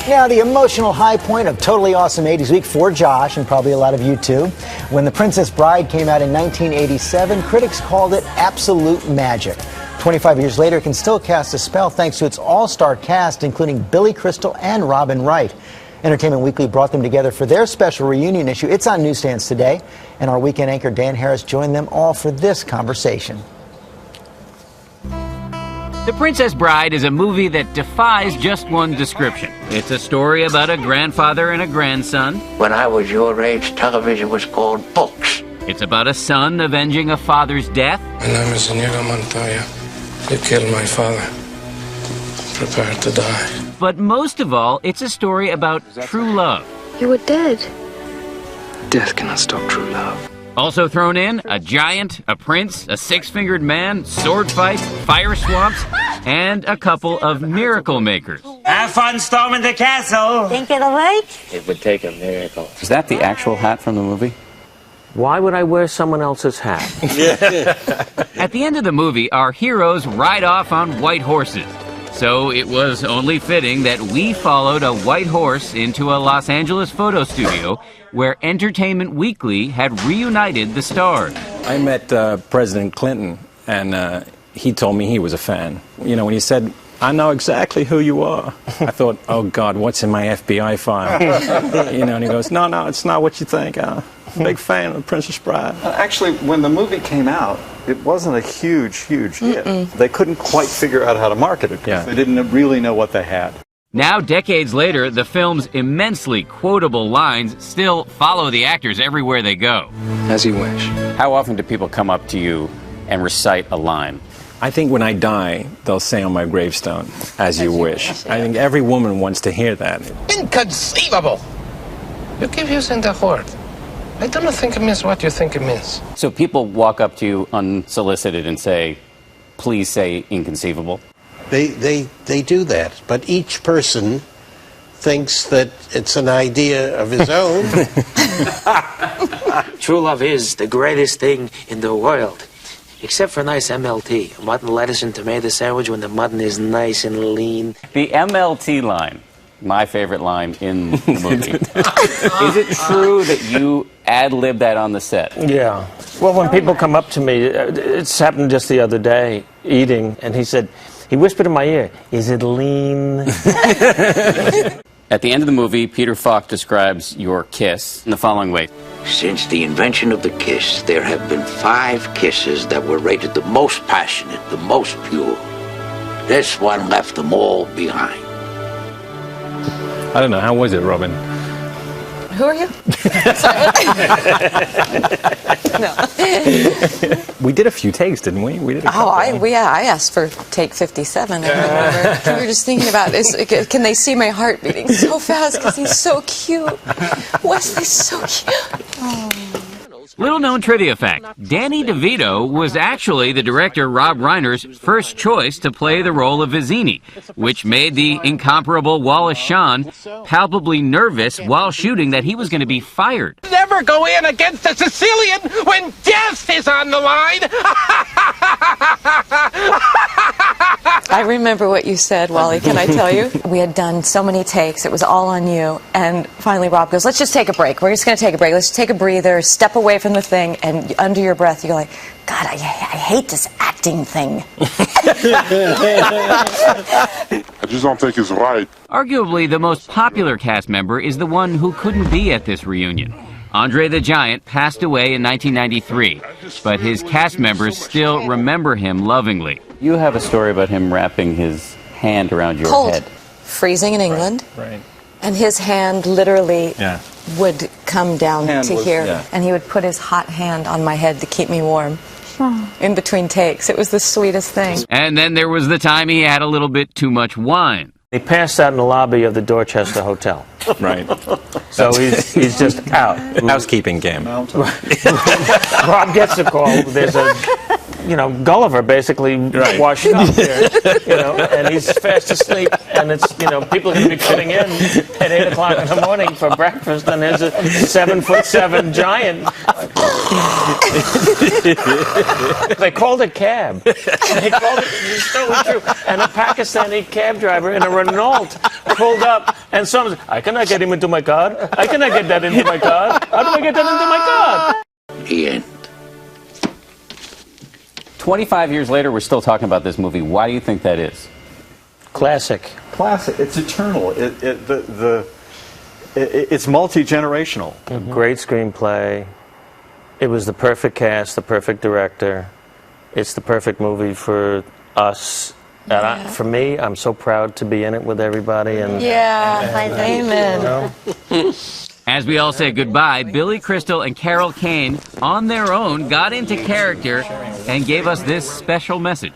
Now, the emotional high point of Totally Awesome 80s Week for Josh, and probably a lot of you too. When The Princess Bride came out in 1987, critics called it absolute magic. 25 years later, it can still cast a spell thanks to its all-star cast, including Billy Crystal and Robin Wright. Entertainment Weekly brought them together for their special reunion issue. It's on newsstands today, and our weekend anchor Dan Harris joined them all for this conversation. The Princess Bride is a movie that defies just one description. It's a story about a grandfather and a grandson. When I was your age, television was called books. It's about a son avenging a father's death. My name is Inigo Montoya. You killed my father. Prepare to die. But most of all, it's a story about true love. You were dead. Death cannot stop true love. Also thrown in, a giant, a prince, a six-fingered man, sword fights, fire swamps, and a couple of miracle makers. Have fun storming the castle. Think it'll work? It would take a miracle. Is that the actual hat from the movie? Why would I wear someone else's hat? At the end of the movie, our heroes ride off on white horses. So it was only fitting that we followed a white horse into a Los Angeles photo studio where Entertainment Weekly had reunited the stars. I met President Clinton, and he told me he was a fan. You know, when he said, "I know exactly who you are," I thought, oh, God, what's in my FBI file? You know, and he goes, no, it's not what you think. I'm a big fan of Princess Bride. Actually, when the movie came out, it wasn't a huge hit. They couldn't quite figure out how to market it because they didn't really know what they had. Now, decades later, the film's immensely quotable lines still follow the actors everywhere they go. As you wish. How often do people come up to you and recite a line? I think when I die, they'll say on my gravestone, "As you wish." I think every woman wants to hear that. Inconceivable! You keep using the word. I don't think it means what you think it means. So people walk up to you unsolicited and say, "Please say inconceivable." They do that, but each person thinks that it's an idea of his own. True love is the greatest thing in the world. Except for nice MLT, mutton, lettuce, and tomato sandwich when the mutton is nice and lean. The MLT line, my favorite line in the movie. Is it true that you ad-libbed that on the set? Yeah. Well, when people come up to me, it's happened just the other day, eating, and he whispered in my ear, "Is it lean?" At the end of the movie, Peter Falk describes your kiss in the following way. Since the invention of the kiss, there have been 5 kisses that were rated the most passionate, the most pure. This one left them all behind. I don't know, how was it, Robin? Who are you? No. We did a few takes, didn't we? We did a couple. I asked for take 57. I remember. We were just thinking about, can they see my heart beating so fast because he's so cute. Wesley's so cute. Oh. Little known trivia fact, Danny DeVito was actually the director Rob Reiner's first choice to play the role of Vizzini, which made the incomparable Wallace Shawn palpably nervous while shooting that he was going to be fired. Never go in against a Sicilian when death is on the line. I remember what you said, Wally, can I tell you? We had done so many takes, it was all on you, and finally Rob goes, "Let's just take a break. We're just going to take a break. Let's take a breather, step away from the thing," and under your breath you're like, "God, I hate this acting thing." I just don't think it's right. Arguably, the most popular cast member is the one who couldn't be at this reunion. Andre the Giant passed away in 1993, but his cast members still remember him lovingly. You have a story about him wrapping his hand around your Cold. head. Freezing in England. Right. And his hand literally would come down to here, and he would put his hot hand on my head to keep me warm. In between takes. It was the sweetest thing. And then there was the time he had a little bit too much wine. He passed out in the lobby of the Dorchester Hotel. Right. So he's just out. Housekeeping game. Rob gets a call. There's a Gulliver basically washed up here, and he's fast asleep, and it's, people are going to be coming in at 8 o'clock in the morning for breakfast, and there's a 7'7" giant. They called a cab. They called it, it's totally true. And a Pakistani cab driver in a Renault pulled up, and someone said, I cannot get him into my car. I cannot get that into my car. How do I get that into my car? The end. 25 years later, we're still talking about this movie. Why do you think that is? Classic. Classic. It's eternal. It's multi-generational. Great screenplay. It was the perfect cast, the perfect director. It's the perfect movie for us. And for me, I'm so proud to be in it with everybody. And Amen. As we all say goodbye, Billy Crystal and Carol Kane, on their own, got into character and gave us this special message.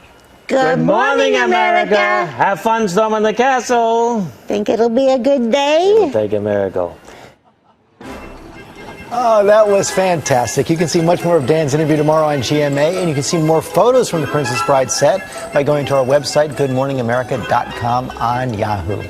Good morning, America. Have fun storming the castle. Think it'll be a good day? It'll take a miracle. Oh, that was fantastic. You can see much more of Dan's interview tomorrow on GMA, and you can see more photos from the Princess Bride set by going to our website, goodmorningamerica.com on Yahoo.